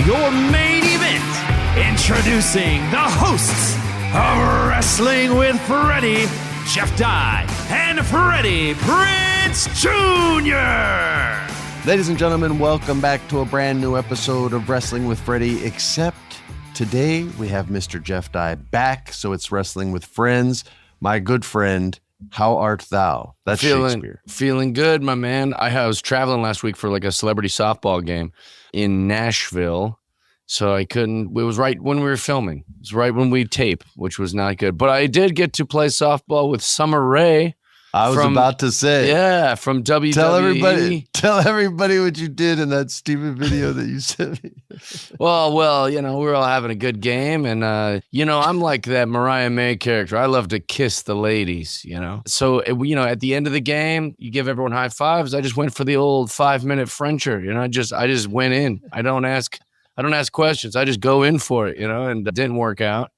your main event. Introducing the hosts of Wrestling with Freddie, Jeff Dye, and Freddie Prinze Jr. Ladies and gentlemen, welcome back to a brand new episode of Wrestling with Freddie, except today we have Mr. Jeff Dye back, so it's Wrestling with Friends. My good friend, how art thou? That's Shakespeare. Feeling good, my man. I was traveling last week for like a celebrity softball game in Nashville. So I couldn't, it was right when we were filming. It was right when we tape, which was not good. But I did get to play softball with Summer Rae. I was about to say. Yeah, from WWE. Tell everybody what you did in that stupid video that you sent me. Well, you know, we were all having a good game. And, you know, I'm like that Mariah May character. I love to kiss the ladies, you know. So, you know, at the end of the game, you give everyone high fives. I just went for the old 5-minute Frencher. You know, I just went in. I don't ask questions. I just go in for it, you know, and it didn't work out.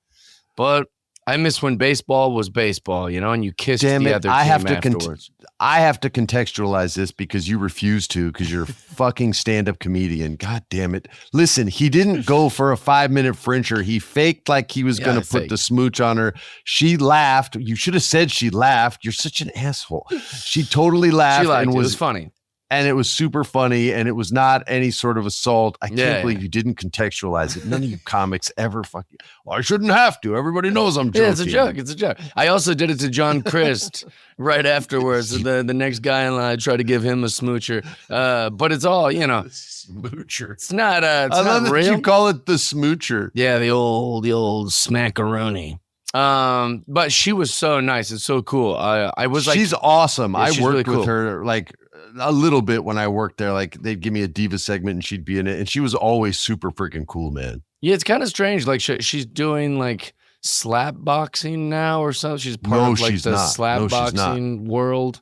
But I miss when baseball was baseball, you know, and you kissed the other team afterwards. I have to contextualize this because you refuse to, because you're a fucking stand-up comedian. God damn it. Listen, he didn't go for a 5-minute Frencher. He faked like he was going to put the smooch on her. She laughed. You should have said she laughed. You're such an asshole. She totally laughed. And it was funny. And it was super funny, and it was not any sort of assault. I can't believe you didn't contextualize it. None of you comics ever fucking. Well, I shouldn't have to. Everybody knows I'm joking. Yeah, it's a joke. I also did it to John Christ right afterwards. The next guy in line, I tried to give him a smoocher. But it's all, you know. Smoocher. It's not I love that you call it the smoocher. Yeah, the old smackaroni. But she was so nice and so cool. I was like, she's awesome. Yeah, I worked really with her like a little bit when I worked there. Like they'd give me a diva segment and she'd be in it, and she was always super freaking cool, man. Yeah, it's kind of strange. Like she's doing like slap boxing now or something. She's part of like the slap boxing world.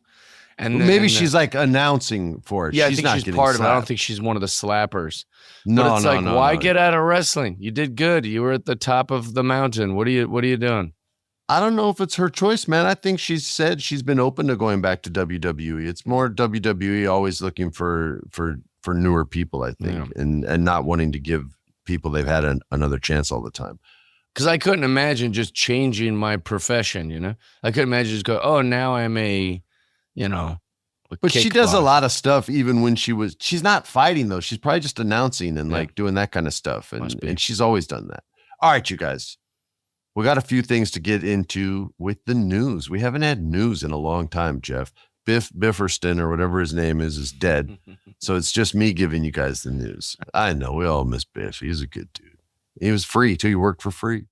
And maybe she's like announcing for it. Yeah, I think she's part of it. I don't think she's one of the slappers. No, but it's why get out of wrestling? You did good. You were at the top of the mountain. What are you doing? I don't know if it's her choice, man. I think she said she's been open to going back to WWE. It's more WWE always looking for newer people, I think, and not wanting to give people they've had another chance all the time. Because I couldn't imagine just changing my profession, you know? I couldn't imagine just go, oh, now I'm a, you know, but she does a lot of stuff even when she's not fighting though. She's probably just announcing and like doing that kind of stuff. And she's always done that. All right, you guys. We got a few things to get into with the news. We haven't had news in a long time, Jeff. Biff Bifferston or whatever his name is dead. So it's just me giving you guys the news. I know we all miss Biff. He's a good dude. He was free too. He worked for free.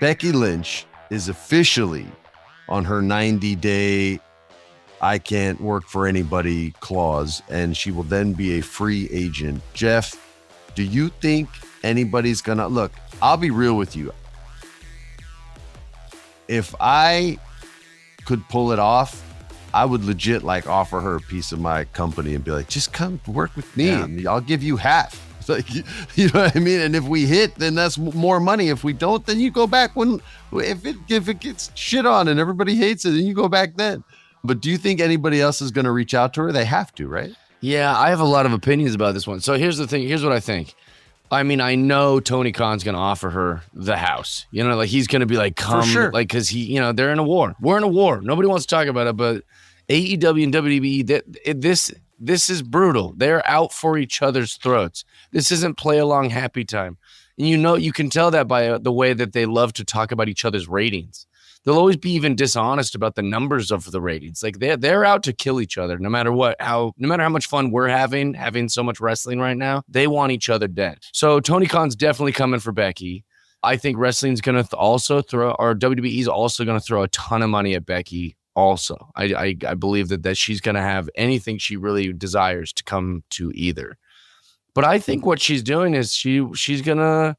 Becky Lynch is officially on her 90-day I can't work for anybody clause, and she will then be a free agent. Jeff, do you think anybody's gonna look? I'll be real with you. If I could pull it off, I would legit like offer her a piece of my company and be like, just come work with me and I'll give you half. Like, you know what I mean? And if we hit, then that's more money. If we don't, then you go back if it gets shit on and everybody hates it, then you go back then. But do you think anybody else is going to reach out to her? They have to, right? Yeah, I have a lot of opinions about this one. So here's the thing. Here's what I think. I mean, I know Tony Khan's going to offer her the house. You know, like he's going to be like, come, like, because he, you know, they're in a war. We're in a war. Nobody wants to talk about it, but AEW and WWE, this is brutal. They're out for each other's throats. This isn't play along happy time. And you know, you can tell that by the way that they love to talk about each other's ratings. They'll always be even dishonest about the numbers of the ratings. Like they're out to kill each other, no matter what, no matter how much fun we're having so much wrestling right now, they want each other dead. So Tony Khan's definitely coming for Becky. I think wrestling's going to also WWE's also going to throw a ton of money at Becky. Also, I believe that she's going to have anything she really desires to come to either. But I think what she's doing is she's going to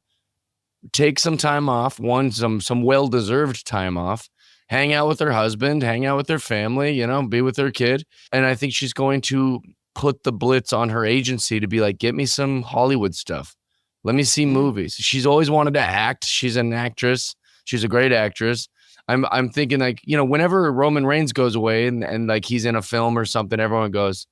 take some time off, some well-deserved time off, hang out with her husband, hang out with her family, you know, be with her kid. And I think she's going to put the blitz on her agency to be like, get me some Hollywood stuff. Let me see movies. She's always wanted to act. She's an actress. She's a great actress. I'm thinking like, you know, whenever Roman Reigns goes away and like he's in a film or something, everyone goes,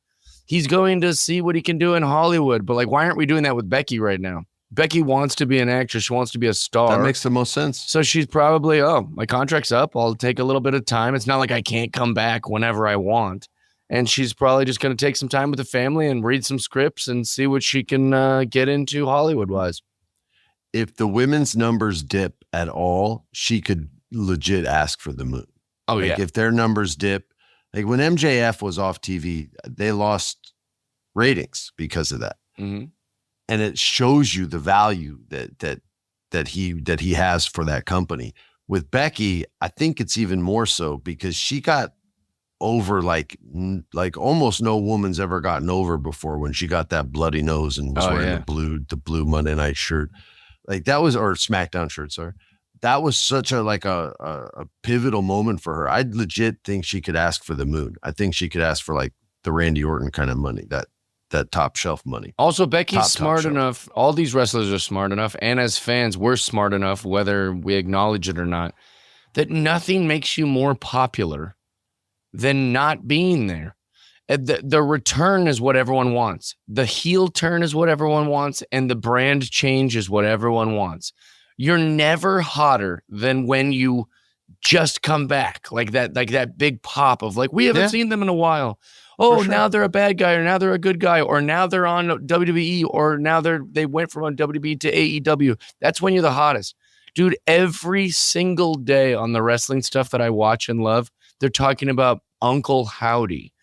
He's going to see what he can do in Hollywood. But like, why aren't we doing that with Becky right now? Becky wants to be an actress. She wants to be a star. That makes the most sense. So she's probably, my contract's up. I'll take a little bit of time. It's not like I can't come back whenever I want. And she's probably just going to take some time with the family and read some scripts and see what she can get into Hollywood-wise. If the women's numbers dip at all, she could legit ask for the moon. Oh, yeah. If their numbers dip, like when MJF was off TV, they lost ratings because of that. Mm-hmm. And it shows you the value that he has for that company. With Becky, I think it's even more so because she got over like almost no woman's ever gotten over before when she got that bloody nose and was wearing the blue Monday Night shirt. Like that was, or SmackDown shirt, sorry. That was such a pivotal moment for her. I legit think she could ask for the moon. I think she could ask for like the Randy Orton kind of money, that top shelf money. Also, Becky's smart enough. All these wrestlers are smart enough. And as fans, we're smart enough, whether we acknowledge it or not, that nothing makes you more popular than not being there. The return is what everyone wants. The heel turn is what everyone wants. And the brand change is what everyone wants. You're never hotter than when you just come back like that big pop of like, we haven't seen them in a while. Oh, sure. Now they're a bad guy, or now they're a good guy, or now they're on WWE, or now they went from on WWE to AEW. That's when you're the hottest. Dude, every single day on the wrestling stuff that I watch and love, they're talking about Uncle Howdy.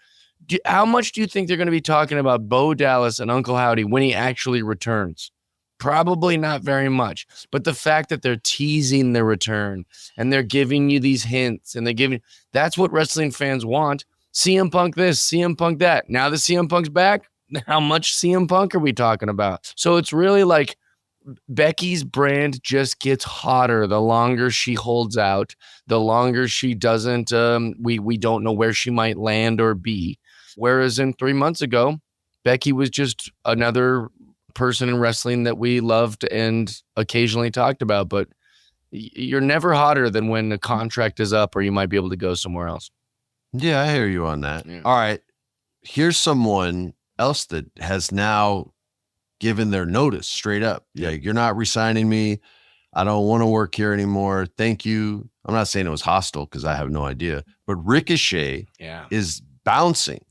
How much do you think they're going to be talking about Bo Dallas and Uncle Howdy when he actually returns? Probably not very much. But the fact that they're teasing the return and they're giving you these hints and that's what wrestling fans want. CM Punk this, CM Punk that. Now the CM Punk's back. How much CM Punk are we talking about? So it's really like Becky's brand just gets hotter the longer she holds out, the longer she doesn't, we don't know where she might land or be. Whereas in 3 months ago, Becky was just another person in wrestling that we loved and occasionally talked about, but you're never hotter than when the contract is up or you might be able to go somewhere else. Yeah, I hear you on that. Yeah. All right. Here's someone else that has now given their notice straight up. Yeah, you're not resigning me. I don't want to work here anymore. Thank you. I'm not saying it was hostile because I have no idea, but Ricochet is bouncing.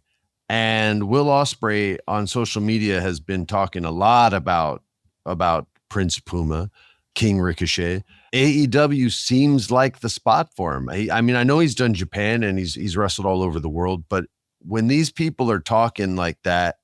And Will Ospreay on social media has been talking a lot about Prince Puma, King Ricochet. AEW seems like the spot for him. I mean, I know he's done Japan and he's wrestled all over the world, but when these people are talking like that,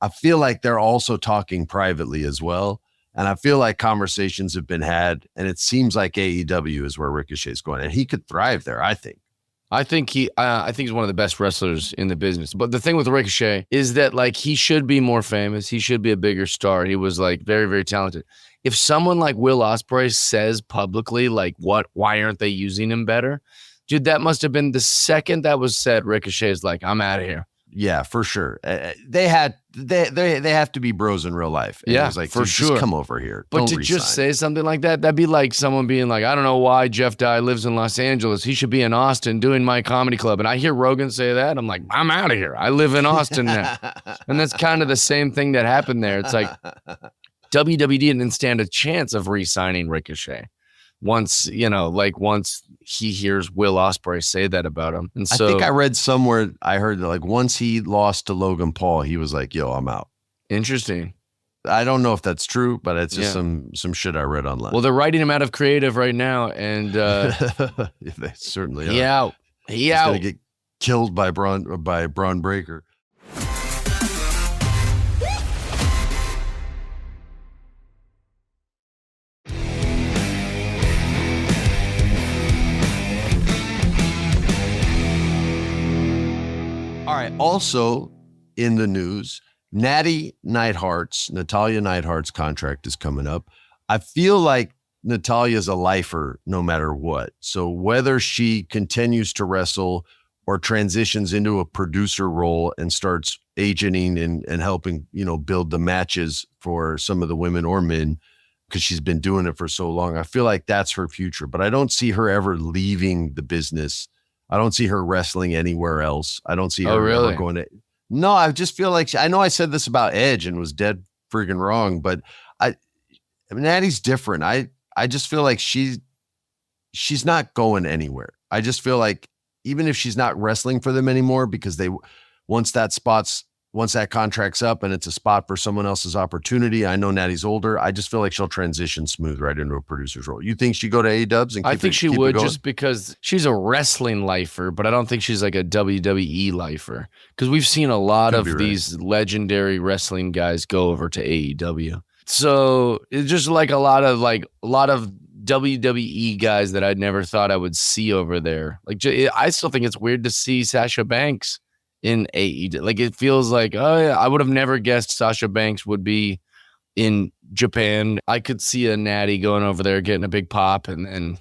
I feel like they're also talking privately as well. And I feel like conversations have been had, and it seems like AEW is where Ricochet is going, and he could thrive there, I think. I think he's one of the best wrestlers in the business. But the thing with Ricochet is that like he should be more famous. He should be a bigger star. He was like very, very talented. If someone like Will Ospreay says publicly like why aren't they using him better? Dude, that must have been the second that was said. Ricochet's like, I'm out of here. Yeah, for sure. They have to be bros in real life. And it was like, for sure, just come over here. But Don't to resign. Just say something like that, that'd be like someone being like, I don't know why Jeff Dye lives in Los Angeles. He should be in Austin doing my comedy club. And I hear Rogan say that. I'm like, I'm out of here. I live in Austin now. And that's kind of the same thing that happened there. It's like WWE didn't stand a chance of re-signing Ricochet. Once he hears Will Ospreay say that about him. And so I think I read somewhere, I heard that like once he lost to Logan Paul, he was like, yo, I'm out. Interesting. I don't know if that's true, but it's just some shit I read online. Well, they're writing him out of creative right now. And they certainly are. He out. He's going to get killed by Braun Breaker. All right. Also in the news, Natalya Neidhart's contract is coming up. I feel like Natalya's a lifer no matter what. So whether she continues to wrestle or transitions into a producer role and starts agenting and helping, build the matches for some of the women or men, because she's been doing it for so long, I feel like that's her future. But I don't see her ever leaving the business. I don't see her wrestling anywhere else. I don't see her ever going to. No, I just feel like I know I said this about Edge and was dead freaking wrong, but I mean, Natty's different. I just feel like she's not going anywhere. I just feel like even if she's not wrestling for them anymore, because once that contract's up and it's a spot for someone else's opportunity, I know Natty's older. I just feel like she'll transition smooth right into a producer's role. You think she'd go to AEW? I think she would, just because she's a wrestling lifer, but I don't think she's like a WWE lifer, because we've seen a lot of these legendary wrestling guys go over to AEW. So it's just like a lot of WWE guys that I'd never thought I would see over there. Like, I still think it's weird to see Sasha Banks in AEW. Like, it feels like, oh yeah, I would have never guessed Sasha Banks would be in Japan. I could see a Natty going over there, getting a big pop, and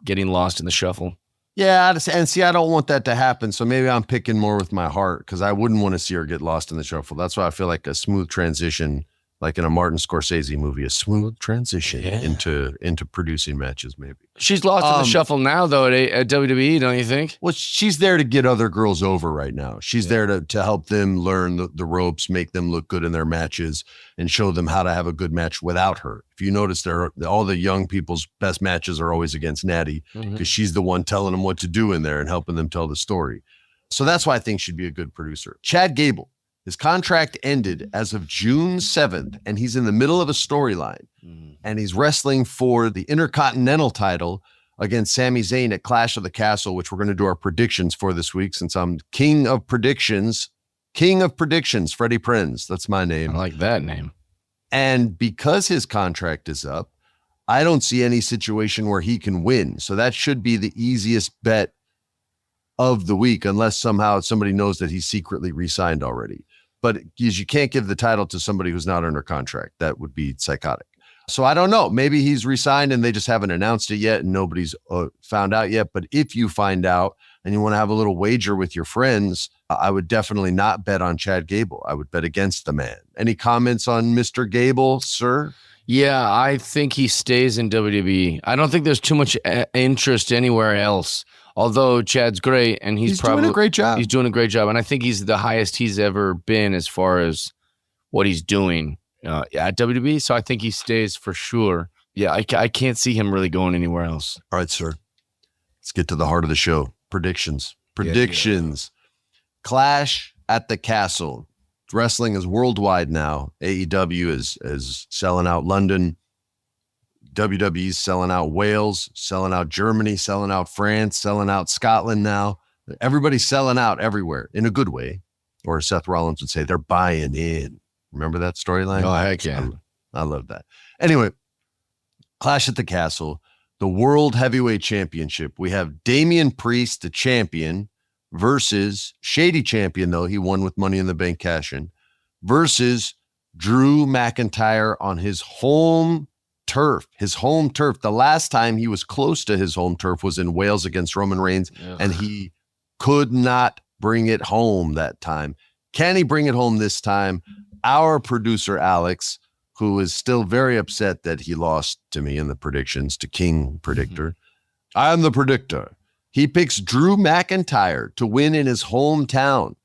getting lost in the shuffle. Yeah, and see, I don't want that to happen. So maybe I'm picking more with my heart, because I wouldn't want to see her get lost in the shuffle. That's why I feel like a smooth transition, like in a Martin Scorsese movie, a smooth transition into producing matches, maybe. She's lost in the shuffle now, though, at WWE, don't you think? Well, she's there to get other girls over right now. She's there to help them learn the ropes, make them look good in their matches, and show them how to have a good match without her. If you notice, all the young people's best matches are always against Natty, because she's the one telling them what to do in there and helping them tell the story. So that's why I think she'd be a good producer. Chad Gable. His contract ended as of June 7th, and he's in the middle of a storyline. And he's wrestling for the Intercontinental title against Sami Zayn at Clash of the Castle, which we're going to do our predictions for this week, since I'm King of Predictions, Freddie Prinze. That's my name. I like that name. And because his contract is up, I don't see any situation where he can win. So that should be the easiest bet of the week, unless somehow somebody knows that he's secretly re-signed already. But you can't give the title to somebody who's not under contract. That would be psychotic. So I don't know. Maybe he's re-signed and they just haven't announced it yet and nobody's found out yet. But if you find out and you want to have a little wager with your friends, I would definitely not bet on Chad Gable. I would bet against the man. Any comments on Mr. Gable, sir? Yeah, I think he stays in WWE. I don't think there's too much interest anywhere else. Although Chad's great, and he's probably doing a great job. He's doing a great job, and I think he's the highest he's ever been as far as what he's doing at WWE. So I think he stays for sure. Yeah, I can't see him really going anywhere else. All right, sir. Let's get to the heart of the show. Predictions. Yeah. Clash at the Castle. Wrestling is worldwide now. AEW is selling out London. WWE's selling out Wales, selling out Germany, selling out France, selling out Scotland now. Everybody's selling out everywhere in a good way. Or Seth Rollins would say, they're buying in. Remember that storyline? Oh, heck yeah. I love that. Anyway, Clash at the Castle, the World Heavyweight Championship. We have Damian Priest, the champion, versus Shady Champion, though. He won with Money in the Bank cash-in, versus Drew McIntyre on his home turf. The last time he was close to his home turf was in Wales against Roman Reigns, and he could not bring it home that time. Can he bring it home this time? Our producer, Alex, who is still very upset that he lost to me in the predictions, to King Predictor. I'm the predictor. He picks Drew McIntyre to win in his hometown.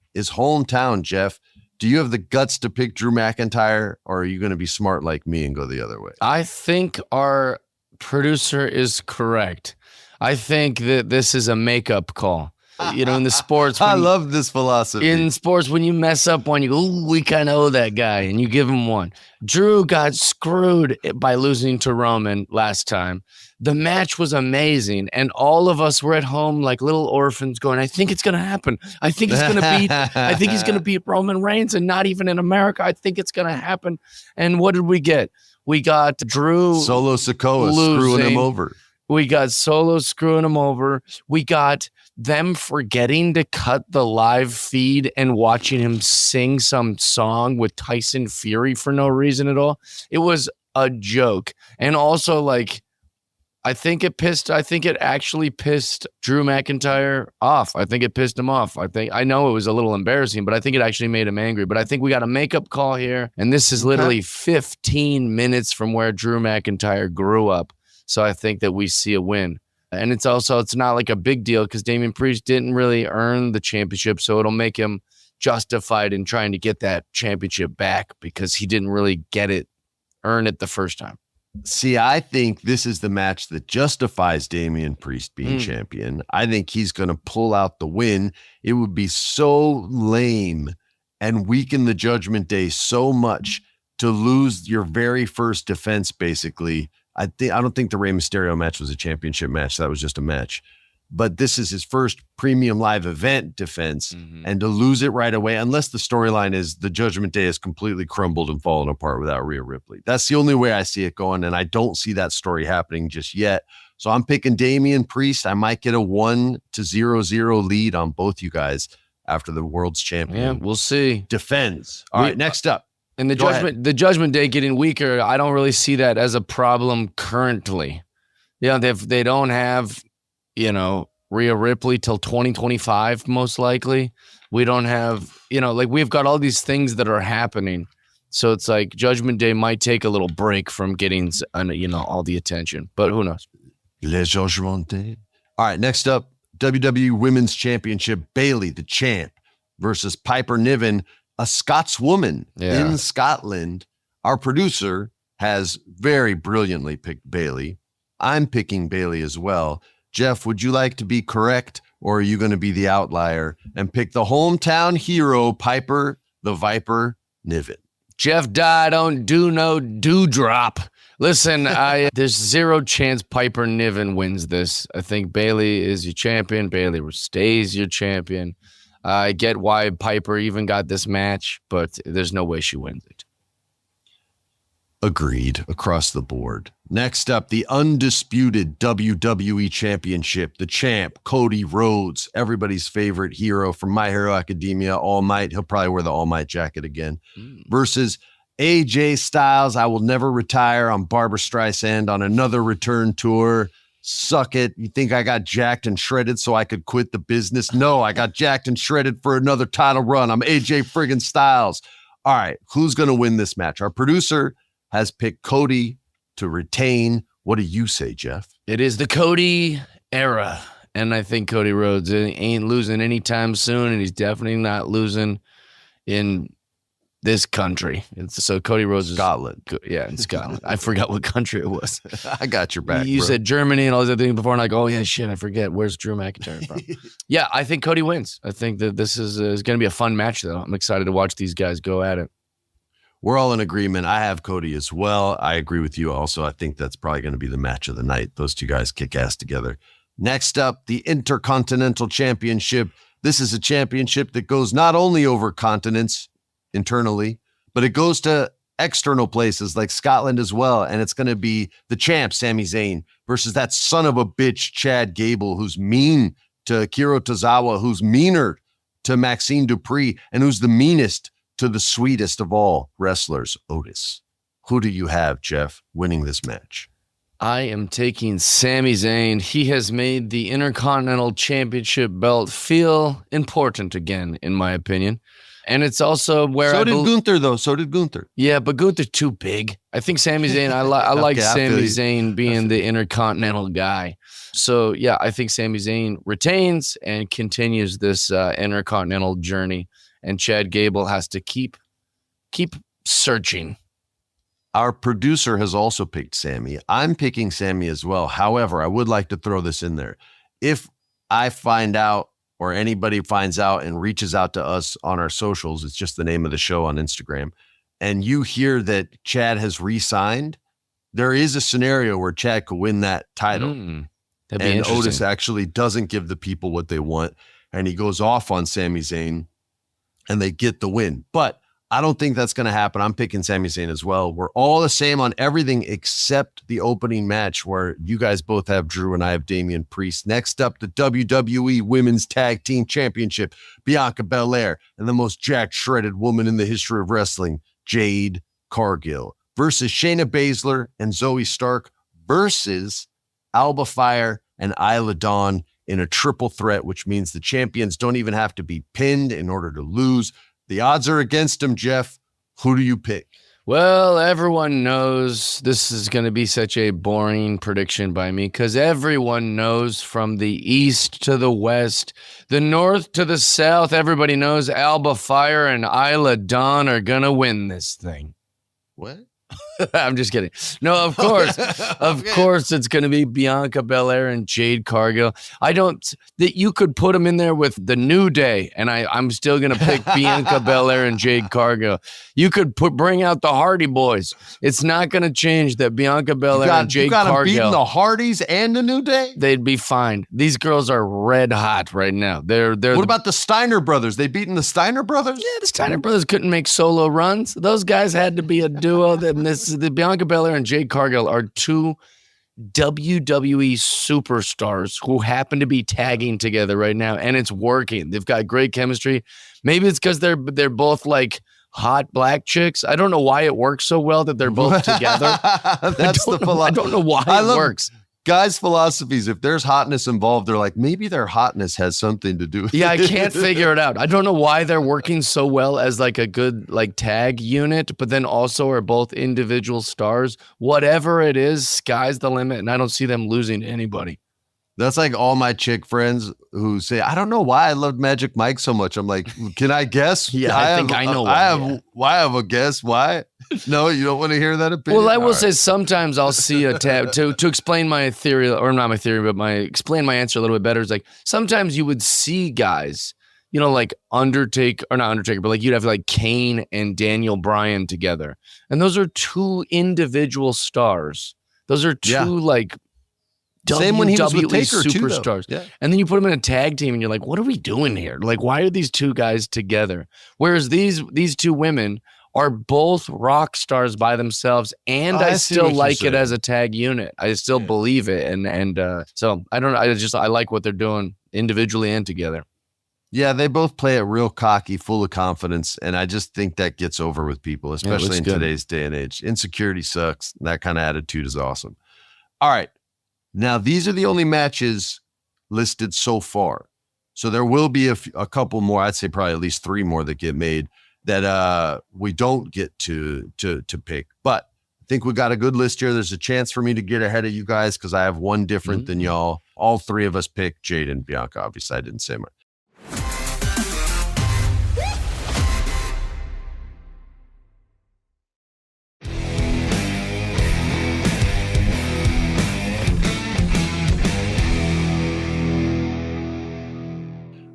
Jeff. Do you have the guts to pick Drew McIntyre, or are you going to be smart like me and go the other way? I think our producer is correct. I think that this is a makeup call. In the sports. I love this philosophy. In sports, when you mess up one, you go, ooh, we kind of owe that guy, and you give him one. Drew got screwed by losing to Roman last time. The match was amazing, and all of us were at home like little orphans going, I think it's going to happen. I think he's going to beat Roman Reigns, and not even in America. I think it's going to happen. And what did we get? We got Drew Solo Sikoa screwing him over. We got Solo screwing him over. We got them forgetting to cut the live feed and watching him sing some song with Tyson Fury for no reason at all. It was a joke. And also, I think it actually pissed Drew McIntyre off. I think it pissed him off. I know it was a little embarrassing, but I think it actually made him angry. But I think we got a makeup call here. And this is literally 15 minutes from where Drew McIntyre grew up. So I think that we see a win. And it's not like a big deal because Damian Priest didn't really earn the championship. So it'll make him justified in trying to get that championship back because he didn't really earn it the first time. See, I think this is the match that justifies Damian Priest being champion. I think he's going to pull out the win. It would be so lame and weaken the Judgment Day so much to lose your very first defense, basically. I don't think the Rey Mysterio match was a championship match. That was just a match. But this is his first premium live event defense, and to lose it right away, unless the storyline is the Judgment Day has completely crumbled and fallen apart without Rhea Ripley. That's the only way I see it going, and I don't see that story happening just yet. So I'm picking Damian Priest. I might get a 1-0 lead on both you guys after the world's champion. Yeah, we'll see. Defends. All right, next up. And the Judgment Day getting weaker, I don't really see that as a problem currently. They don't have, Rhea Ripley till 2025, most likely. We don't have, we've got all these things that are happening. So it's like Judgment Day might take a little break from getting, all the attention. But who knows? Le Judgment Day. All right, next up, WWE Women's Championship, Bayley, the champ, versus Piper Niven, a Scotswoman in Scotland. Our producer has very brilliantly picked Bayley. I'm picking Bayley as well. Jeff, would you like to be correct, or are you going to be the outlier and pick the hometown hero, Piper the Viper Niven? Jeff Dye don't do no dewdrop. Listen, there's zero chance Piper Niven wins this. I think Bayley is your champion. Bayley stays your champion. I get why Piper even got this match, but there's no way she wins it. Agreed across the board. Next up, the undisputed WWE Championship, the champ, Cody Rhodes, everybody's favorite hero from My Hero Academia, All Might. He'll probably wear the All Might jacket again. Versus AJ Styles, I will never retire, on Barbra Streisand on another return tour. Suck it. You think I got jacked and shredded so I could quit the business? No, I got jacked and shredded for another title run. I'm AJ friggin' Styles. All right, who's going to win this match? Our producer has picked Cody to retain. What do you say, Jeff? It is the Cody era, and I think Cody Rhodes ain't losing anytime soon, and he's definitely not losing in this country. So Cody Rhodes is Scotland. Yeah, in Scotland. I forgot what country it was. I got your back. You said Germany and all these other things before, and I go, oh yeah, shit, I forget. Where's Drew McIntyre from? Yeah, I think Cody wins. I think that this is going to be a fun match, though. I'm excited to watch these guys go at it. We're all in agreement. I have Cody as well. I agree with you also. I think that's probably going to be the match of the night. Those two guys kick ass together. Next up, the Intercontinental Championship. This is a championship that goes not only over continents internally, but it goes to external places like Scotland as well. And it's going to be the champ, Sami Zayn, versus that son of a bitch, Chad Gable, who's mean to Akira Tozawa, who's meaner to Maxine Dupree, and who's the meanest to the sweetest of all wrestlers, Otis. Who do you have, Jeff, winning this match? I am taking Sami Zayn. He has made the Intercontinental Championship belt feel important again, in my opinion. And it's also where Gunther, though. So did Gunther. Yeah, but Gunther's too big. I think Sami Zayn, I like Sami Zayn being the Intercontinental guy. So, yeah, I think Sami Zayn retains and continues this Intercontinental journey. And Chad Gable has to keep searching. Our producer has also picked Sami. I'm picking Sami as well. However, I would like to throw this in there. If I find out, or anybody finds out and reaches out to us on our socials, it's just the name of the show on Instagram, and you hear that Chad has re-signed, there is a scenario where Chad could win that title. That'd be and Otis actually doesn't give the people what they want, and he goes off on Sami Zayn, and they get the win. But I don't think that's going to happen. I'm picking Sami Zayn as well. We're all the same on everything except the opening match, where you guys both have Drew and I have Damian Priest. Next up, the WWE Women's Tag Team Championship, Bianca Belair and the most jacked, shredded woman in the history of wrestling, Jade Cargill, versus Shayna Baszler and Zoe Stark, versus Alba Fire and Isla Dawn in a triple threat, which means the champions don't even have to be pinned in order to lose. The odds are against him, Jeff. Who do you pick? Well, everyone knows this is going to be such a boring prediction by me because everyone knows from the east to the west, the north to the south, everybody knows Alba Fire and Isla Dawn are going to win this thing. What? I'm just kidding. No, of course. Of course it's going to be Bianca Belair and Jade Cargill. That you could put them in there with the New Day, and I'm still going to pick Bianca Belair and Jade Cargill. You could bring out the Hardy Boys. It's not going to change that Bianca Belair and Jade Cargill. Beating the Hardys and the New Day? They'd be fine. These girls are red hot right now. What about the Steiner brothers? They beating the Steiner brothers? Yeah, the Steiner brothers couldn't make solo runs. Those guys had to be a duo. The Bianca Belair and Jade Cargill are two WWE superstars who happen to be tagging together right now, and it's working. They've got great chemistry. Maybe it's because they're both like hot black chicks. I don't know why it works so well that they're both together. That's the philosophy. I don't know why it works. Guys' philosophies, if there's hotness involved, they're like, maybe their hotness has something to do with it. Yeah, I can't figure it out. I don't know why they're working so well as like a good like tag unit, but then also are both individual stars. Whatever it is, sky's the limit, and I don't see them losing to anybody. That's like all my chick friends who say, I don't know why I loved Magic Mike so much. I'm like, can I guess? Yeah, I think I know why. I have a guess. Why? No, you don't want to hear that opinion? Well, I will say sometimes I'll see a tab to explain my theory, or not my theory, but explain my answer a little bit better. Is like sometimes you would see guys, like Undertaker, or not Undertaker, but like you'd have like Kane and Daniel Bryan together. And those are two individual stars. Those are two like same when he was with Taker superstars. Too, yeah. And then you put them in a tag team and you're like, what are we doing here? Like, why are these two guys together? Whereas these two women are both rock stars by themselves, and I still like it as a tag unit. I still believe it, and so I don't know. I like what they're doing individually and together. Yeah, they both play it real cocky, full of confidence, and I just think that gets over with people, especially in today's day and age. Insecurity sucks. That kind of attitude is awesome. All right, now these are the only matches listed so far, so there will be a couple more. I'd say probably at least 3 more that get made that we don't get to pick, but I think we got a good list here. There's a chance for me to get ahead of you guys because I have one different than y'all. All 3 of us picked Jade and Bianca. Obviously, I didn't say much.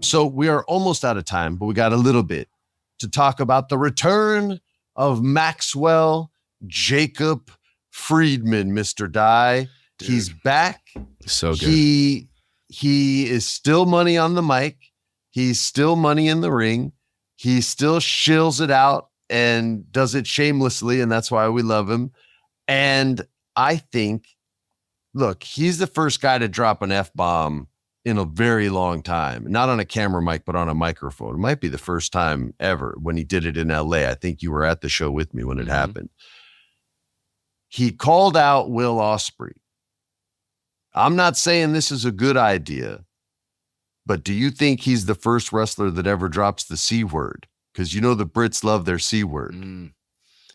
So we are almost out of time, but we got a little bit to talk about the return of Maxwell Jacob Friedman, Mr. Dye. Dude. He's back. So good. He is still money on the mic. He's still money in the ring. He still shills it out and does it shamelessly, and that's why we love him. And I think, look, he's the first guy to drop an F-bomb in a very long time, not on a camera mic, but on a microphone. It might be the first time ever when he did it in LA. I think you were at the show with me when it happened. He called out Will Ospreay. I'm not saying this is a good idea, but do you think he's the first wrestler that ever drops the C word? Because the Brits love their C word.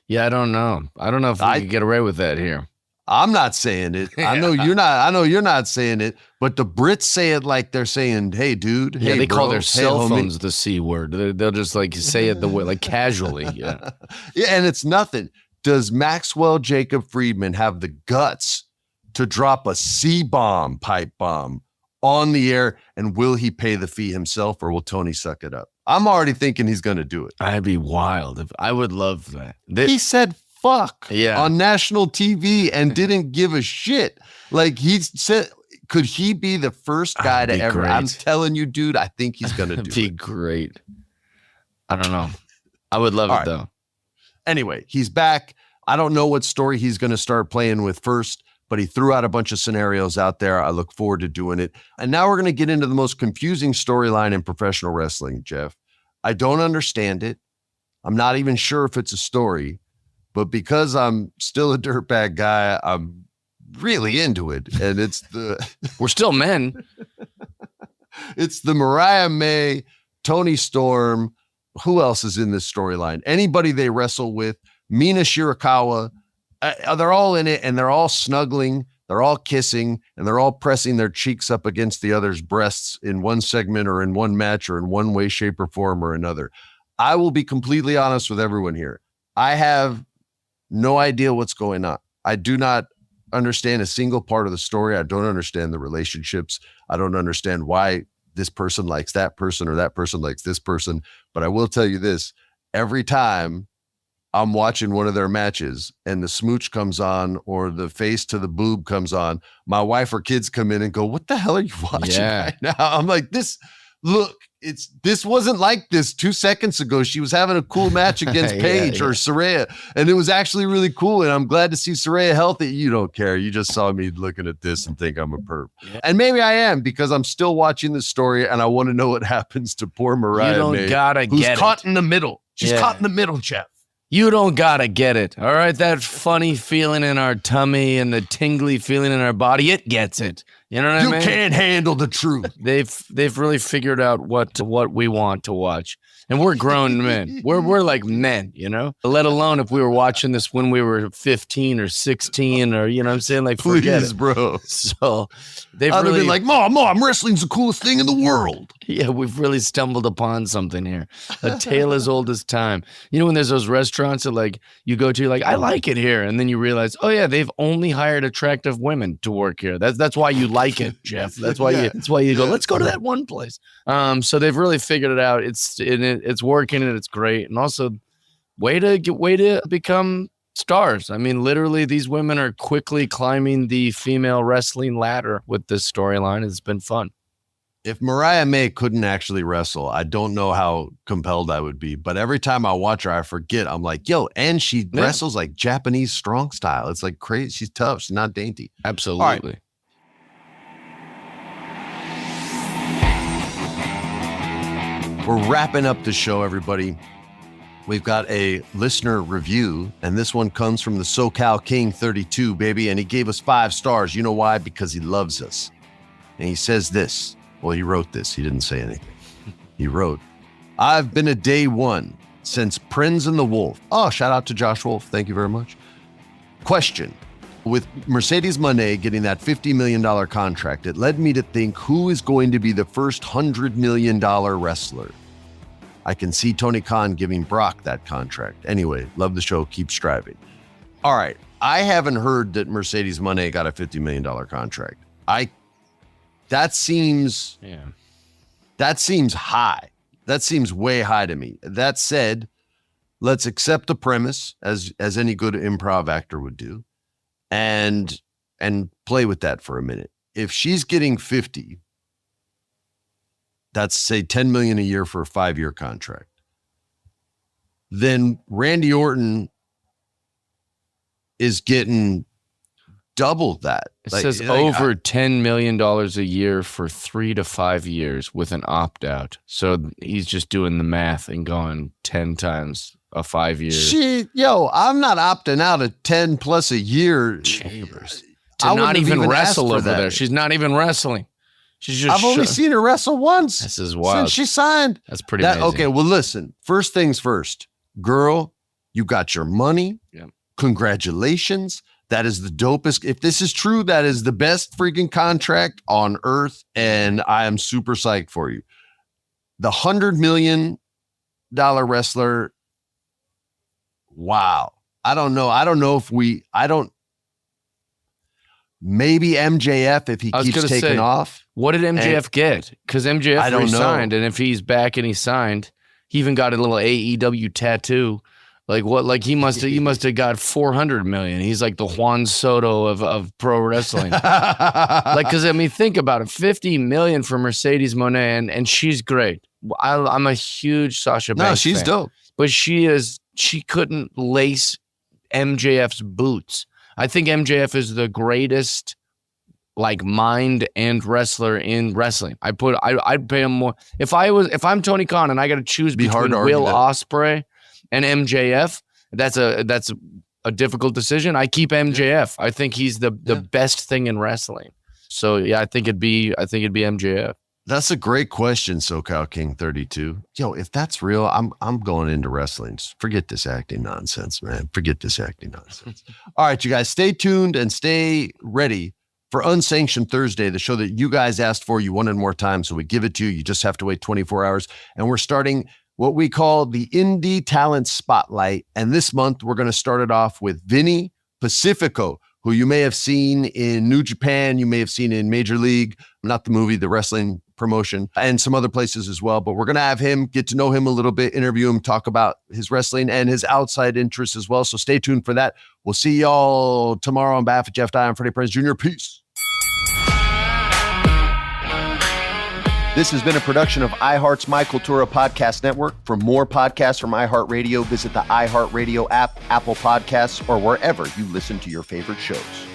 Yeah, I don't know. I don't know if we can get away with that here. I'm not saying it. I know you're not. I know you're not saying it, but the Brits say it like they're saying, "Hey, dude." Yeah, hey, they bro, call their hey, cell homie. phones the C word. They'll just like say it the way, like casually. Yeah, yeah, and it's nothing. Does Maxwell Jacob Friedman have the guts to drop a C-bomb, pipe bomb on the air? And will he pay the fee himself, or will Tony suck it up? I'm already thinking he's going to do it. I'd be wild. I would love that. He said fuck on national TV and didn't give a shit. Like he said, could he be the first guy to ever? Great. I'm telling you, dude, I think he's going to do it. Be great. I don't know. I would love it though. Anyway, he's back. I don't know what story he's going to start playing with first, but he threw out a bunch of scenarios out there. I look forward to doing it. And now we're going to get into the most confusing storyline in professional wrestling, Jeff. I don't understand it. I'm not even sure if it's a story. But because I'm still a dirtbag guy, I'm really into it. And it's we're still men. It's the Mariah May, Tony Storm. Who else is in this storyline? Anybody they wrestle with Mina Shirakawa, they're all in it, and they're all snuggling, they're all kissing, and they're all pressing their cheeks up against the other's breasts in one segment or in one match or in one way, shape, or form or another. I will be completely honest with everyone here. I have no idea what's going on. I do not understand a single part of the story. I don't understand the relationships. I don't understand why this person likes that person or that person likes this person. But I will tell you this, every time I'm watching one of their matches and the smooch comes on or the face to the boob comes on, my wife or kids come in and go, what the hell are you watching right now? I'm like, this wasn't like this 2 seconds ago. She was having a cool match against Paige or Saraya, and it was actually really cool. And I'm glad to see Saraya healthy. You don't care. You just saw me looking at this and think I'm a perp. Yeah. And maybe I am, because I'm still watching the story and I want to know what happens to poor Mariah May, who's caught in the middle. She's caught in the middle, Jeff. You don't gotta get it, all right? That funny feeling in our tummy and the tingly feeling in our body, it gets it. You know what I mean? You can't handle the truth. They've really figured out what we want to watch. And we're grown men. We're like men, you know? Let alone if we were watching this when we were 15 or 16 or, you know what I'm saying? Like, forget it, bro. So they've I'd really be like, Mom, wrestling's the coolest thing in the world. Yeah, we've really stumbled upon something here. A tale as old as time. You know, when there's those restaurants that like you go to, you're like, I like it here. And then you realize, oh yeah, they've only hired attractive women to work here. That's why you like it, Jeff. That's why you go, let's go to that one place. So they've really figured it out. It's working and it's great. And also way to become stars. I mean, literally these women are quickly climbing the female wrestling ladder with this storyline. It's been fun. If Mariah May couldn't actually wrestle, I don't know how compelled I would be. But every time I watch her, I forget. I'm like, yo, and she wrestles like Japanese strong style. It's like crazy. She's tough. She's not dainty. Absolutely. We're wrapping up the show, everybody. We've got a listener review, and this one comes from the SoCal King 32, baby, and he gave us 5 stars. You know why? Because he loves us. And he says this. Well, he wrote this. He didn't say anything. He wrote, I've been a day one since Prinze and the Wolf. Oh, shout out to Josh Wolf. Thank you very much. Question. With Mercedes Moné getting that $50 million contract, it led me to think, who is going to be the first $100 million wrestler? I can see Tony Khan giving Brock that contract. Anyway, love the show. Keep striving. All right. I haven't heard that Mercedes Moné got a $50 million contract. That seems high. That seems way high to me. That said, let's accept the premise as any good improv actor would do. And play with that for a minute. If she's getting 50, that's say 10 million a year for a 5-year contract. Then Randy Orton is getting double that. It says over $10 million a year for 3 to 5 years with an opt-out. So he's just doing the math and going 10 times a 5 year. I'm not opting out at 10 plus a year. Chambers. To not even wrestle over there. She's not even wrestling. She's just I've only seen her wrestle once. This is wild. Since she signed. That's pretty amazing. Okay, well, listen. First things first. Girl, you got your money. Yeah. Congratulations. That is the dopest. If this is true, that is the best freaking contract on earth. And I am super psyched for you. The $100 million wrestler. Wow. I don't know maybe MJF if he keeps taking off. What did MJF get? Because MJF resigned, and if he's back and he signed, he even got a little AEW tattoo. Like what? Like he must have got 400 million. He's like the Juan Soto of pro wrestling. Like, because I mean, think about it: 50 million for Mercedes Moné, and she's great. I'm a huge Sasha Banks. No, she's fan, dope, but she couldn't lace MJF's boots. I think MJF is the greatest, like, mind and wrestler in wrestling. I'd pay him more. If I'm Tony Khan and I got to choose between Will Ospreay and MJF, that's a difficult decision. I keep MJF. I think he's the best thing in wrestling. So yeah, I think it'd be MJF. That's a great question, SoCal King 32. Yo, if that's real, I'm going into wrestling. Forget this acting nonsense, man. Forget this acting nonsense. All right, you guys, stay tuned and stay ready for Unsanctioned Thursday, the show that you guys asked for. You wanted more time, so we give it to you. You just have to wait 24 hours. And we're starting what we call the Indie Talent Spotlight. And this month, we're going to start it off with Vinny Pacifico, who you may have seen in New Japan, you may have seen in Major League, not the movie, the wrestling promotion, and some other places as well. But we're going to have him, get to know him a little bit, interview him, talk about his wrestling and his outside interests as well. So stay tuned for that. We'll see y'all tomorrow. On behalf of Jeff Dye and Freddie Prinze Jr. Peace. This has been a production of iHeart's My Cultura Podcast Network. For more podcasts from iHeartRadio, visit the iHeartRadio app, Apple Podcasts, or wherever you listen to your favorite shows.